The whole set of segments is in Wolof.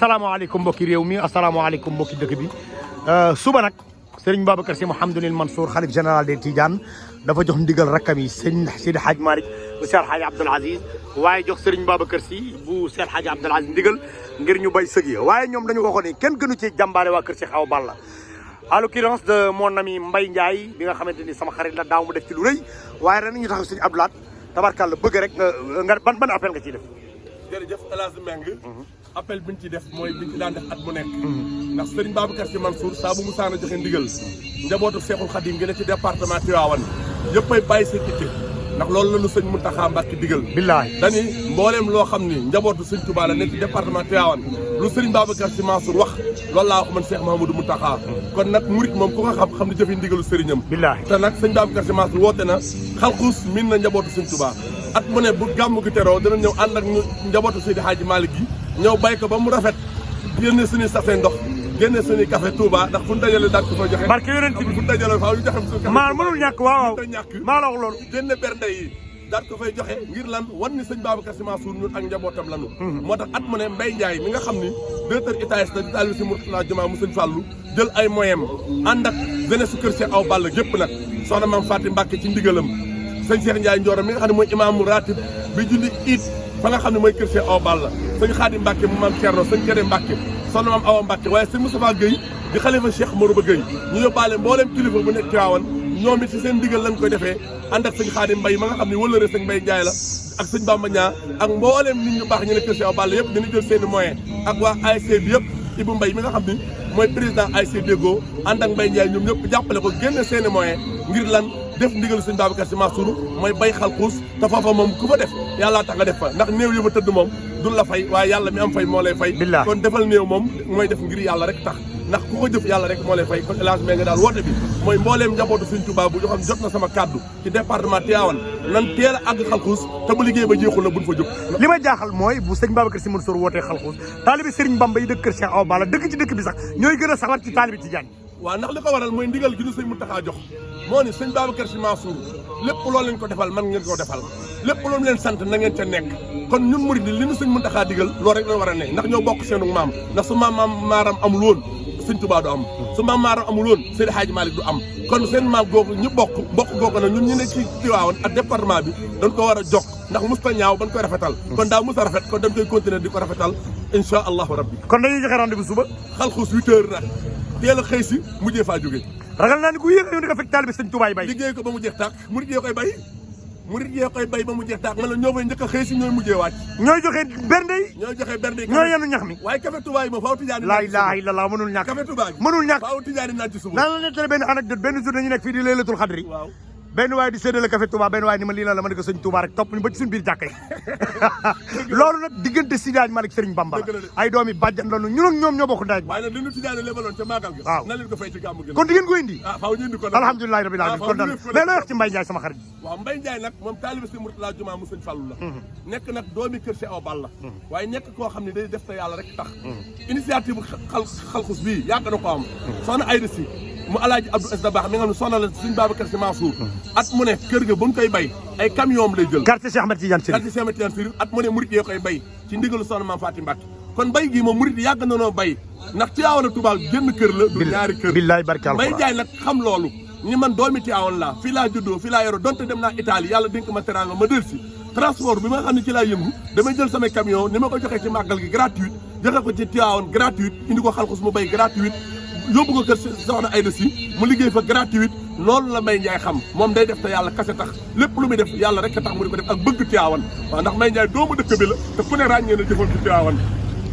asalaamaaleykum mbokki réew mi asalaamaaleykum mbokki dëkk bi suba nag Serigne Babacar Sy Mouhamadoul Mansour xalif général des Tidianes dafa jox ndigal rakkam yi sëñ Seydi Hadj Malick bu Cheikh Hadj Abdoul Aziz waaye jox Serigne Babacar Sy bu Cheikh Hadj Abdoul Aziz ndigal ngir ñu bay sëg yi waaye ñoom dañu waxoon ni kenn gënu ci jàmbaare waa kër Cheikh Awa Balla à l'occurrence de mon ami Mbaye Ndiaye bi nga xamante ni sama xarit la daaw mu def ci lu rëy waaye ren ñu taxaw Serigne Abdou Lahad tabarkàlla bëgg rek nga ban appel nga ciy def. jërëjëf El Hadj Mbengue appel bi ñu ci def mooy bi ñu ci daan def at mu nekk ndax Serigne Babacar Sy Mansour saa bu musaana joxe ndigal njabootu Cheikhul Khadim gi ne ci département Tivaouane yëppay bàyyi seen itte ndax loolu la ñu sëñ Mountakha Mbacké digal billaahi dani mbooleem loo xam ni njabootu sëñ Touba la nekk ci département Tivaouane lu Serigne Babacar Sy Mansour wax loolu laa wax man Cheikh Mahamadou Mountakha kon nag murit moom ku ko xam ne jëfe ndigalu sëriñam billaahi te nag sëñ Babacar Sy Mansour woote na xalxuus min na njabootu sëñ Touba at mu ne bu gàmm gi teroo dana ñëw ànd ak njabootu Seydi Hadji Malick gi ñëw bay ko ba mu rafet génne suñuy sase ndox génne suñuy café Touba ndax fu ñu dajale daal ko fa joxe barke yonent bi fu ñu dajale faaw ñu joxe suñu café maa mënul ñàkk waaw ñàkk maa la wax loolu génne bernde yi daal ko fay joxe ngir lan wan ni sëñ Babacar Sy Mansour ñun ak njabootam lanu moo tax at mu ne Mbaye Ndiaye mi nga xam ni directeur ITS la di taalibe si Mourtala Juma mu sëñ Fallou jël ay moyens ànd ak jeunesse su kër Cheikh Awa Balla gépp nag soxna Mame Faty Mbacké ci ndigalam sëñ Cheikh Ndiaye Ndioro mi nga xam ne mooy imaamu ratib bi julli iit fa nga xam ne mooy kër Cheikh Awa Balla sëñ Khadim Mbacké mu maam Thierno sëñ Kéré Mbacké soxna Mame Awa Mbacké waaye sëñ Moustapha Gueye di xalifa Cheikh Moroba Gueye ñu yóbbaale mbooleem kilifa bu nekk Tivaouane ñoom it ci seen ndigal lañ koy defee ànd ak sëñ Khadim Mbaye ma nga xam ne wëllëre sëñ Mbaye Ndiaye la ak sëñ Bamba Niang ak mbooleem nit ñu baax ñu ne kër Cheikh Awa Balla yëpp dina jël seen i moyen ak waa ASC bi yëpp Ibou Mbaye mi nga xam ne mooy président ASC Déggo ànd ak Mbaye Ndiaye ñoom ñëpp jàppale ko génne seen i moyen ngir lan def ndigal sëñ Babacar Sy Mansour mooy bay xalxuus te foofa moom ku fa def yàllaa tax nga def fa ndax néew yi fa tëdd moom duñ la fay waaye yàlla mi am fay moo lay fay kon defal néew moom mooy def ngir yàlla rek tax ndax ku ko jëf yàlla rek moo lay fay kon élage mais nga daal woote bi mooy mbooleem njabootu sëñ Touba bu joxoon jot na sama kaddu ci département Tivaouane nan teel a àgg xalxuus te bu liggéey ba jeexul na buñ fa jóg li ma jaaxal mooy bu sëñ Babacar Sy Mansour wootee xalxuus taalibi Serigne Bamba yi dëkk kër Cheikh Awa Balla dëkk ci dëkk bi sax ñooy gën a sawar ci taalibi Tidiane waaw ndax li ko waral mooy ndigal gi ñu sëñ Mountakha jox moo ni sëñ Babacar Sy Mansour lépp loolu leen ko defal man ngeen ko defal lépp loolu leen sant na ngeen ca nekk kon ñun murid li ñu sëñ Mountakha digal loolu rek la war a ne ndax ñoo bokk seenu maam ndax su maam maaram amul woon sëñ Touba du am su maam maaram amul woon Seydi Hadji Malick du am kon seen maam googu ñu bokk googu nag ñun ñu ne ci Tivaouane ak département bi dañ ko war a jox ndax musta ñaaw bañ koy rafetal kon daa musta rafet kon dañ koy continuer di ko rafetal insha allahu rabbi kon dañuy joxe rendez-vous suba xalxuus 8 heures nag teel a xëy si mujjee faa jóge ragal naa ni ku yéex a yow di nga fekk taalibi sëñ Touba yi bay liggéey ko ba mu jeex tàkk murid yee koy bay murid yee koy bay ba mu jeex tàkk man la ñoo fay njëkk a xëy si ñooy mujjee wàcc ñooy joxe bernde yi ñooy joxe bernde yi ñooy yenu ñax mi waaye café Touba yi moom faaw tijaani laa ilaaha illallah mënul ñàkk café Touba gi mënul ñàkk faaw tijaani naan ci suba naan la nettali benn anecdote benn jour dañu nekk fii di laylatul xadri waaw benn waay di séddale café Touba benn waay ni ma lii la ma ne ko sëñ Touba rek topp ñu ba ci suñu biir jàkka yi loolu nag diggante Seydi Hadji Malick Serigne Bamba la ay doomi bàjjan lañu ñun ak ñoom ñoo bokk ndey waaye nag li ñu tijaani lebaloon ca màggal ga waaw na leen ko fay ci gàmmu gi kon di ngeen ko indi faaw ñu indi ko alhamdulilahi rabbil alamin kon daan mais looy wax ci Mbaye Ndiaye sama xarit waaw Mbaye Ndiaye nag moom taalibe si Mourtala Juma mu sëñ Fallou la nekk nag doomi kër Cheikh Awa Balla waaye nekk koo xam ne day def te yàlla rek tax initiative xalxus bii yàgg na ko am soxna Ayda Si mu alaaji Abdou Aziz Dabakh mi nga xam ne soxna la sëñ Babacar Sy Mansour at mu ne kër ga bu ñu koy bay ay camion lay jël quartier Cheikh Ahmed Tidiane Chérif quartier Cheikh Ahmed Tidiane Chérif at mu ne murid yee koy bay ci ndigalu soxna Mame Faty Mbacké kon bay gi moom murid yàgg na noo bay ndax Tivaouane Touba génn kër la du ñaari kër billaay barke Mbaye Ndiaye nag xam loolu ni man doomi Tivaouane laa fii laa juddoo fii laa yoroo donte dem naa Italie yàlla dénk ma teraanga ma del si transport bi ma xam ne ci laa yëngu damay jël samay camion ni ma ko joxee ci màggal gi gratuite joxe ko ci Tivaouane gratuite indi ko xalxus mu bay gratuite yóbbu ko kër soxna Ayda Si mu liggéey fa gratuite loolu la Mbaye Ndiaye xam moom day def te yàlla kase tax lépp lu muy def yàlla rek a tax mu di ko def ak bëgg Tivaouane waaw ndax Mbaye Ndiaye doomu dëkk bi la te ku ne ràññee na jëfal ci Tivaouane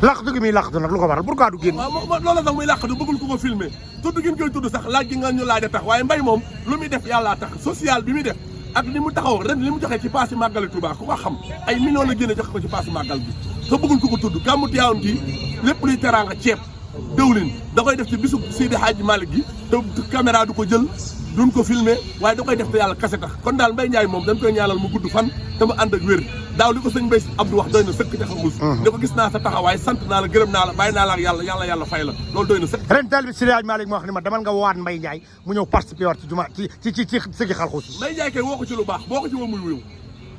laqatu gi muy laqatu nag lu ko waral pourquoi du génn waaw loolu sax muy laqatu bëggul ku ko filmer tudd gi koy tudd sax laaj gi nga ñu laaj a tax waaye Mbaye moom lu muy def yàllaa tax social bi muy def ak li mu taxaw ren li mu joxee ci paasi màggali Touba ku ko xam ay millions la génne joxe ko ci paasi màggal bi te bëggul ku ko tudd gàmmu Tivaouane gi lépp luy teraanga ceeb dëwlin da koy def ci bisu Seydi Hadji Malick gi te caméra du ko jël duñ ko filmer waaye da koy def te yàlla kase tax kon daal Mbaye Ndiaye moom dañ koy ñaanal mu gudd fan te mu ànd ak wér daaw li ko sëñ Mbaye Abdou wax doy na sëkk ca xamus da ko gis naa sa taxawaay sant naa la gërëm naa la bàyyi naa la ak yàlla fay la loolu doy na sëkk ren taalibe Seydi Hadji Malick moo wax ni ma demal nga waat Mbaye Ndiaye mu ñëw participer waat ci juma ci sëgi xalxuus Mbaye Ndiaye kay woo ko ci lu baax boo ko ci woo muy wéw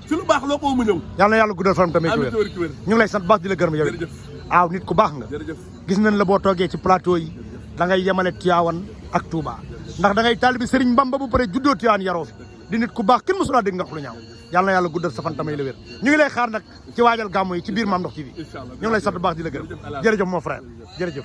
ci lu baax loo ko woo mu ñëw yàlla na yàlla guddal fanam tamit amiin ñu ngi lay sant baax di la gërëm yow jërëjëf waaw nit ku baax nga jërëjëf gis nañ la boo toogee ci plateau yi da ngay yemale Tiwaawan ak Touba ndax da ngay taalibi Serigne Bamba bu pare juddoo Tiwaawan yaroo fi di nit ku baax kenn mësulaa dégg nga wax lu ñaaw yàlla na yàlla guddal sa fan tamay la wér ñu ngi lay xaar nag ci waajal gàmmu yi ci biir Mame Ndokh TV ñu ngi lay sant baax di la gërëm jërëjëf mon frère jërëjëf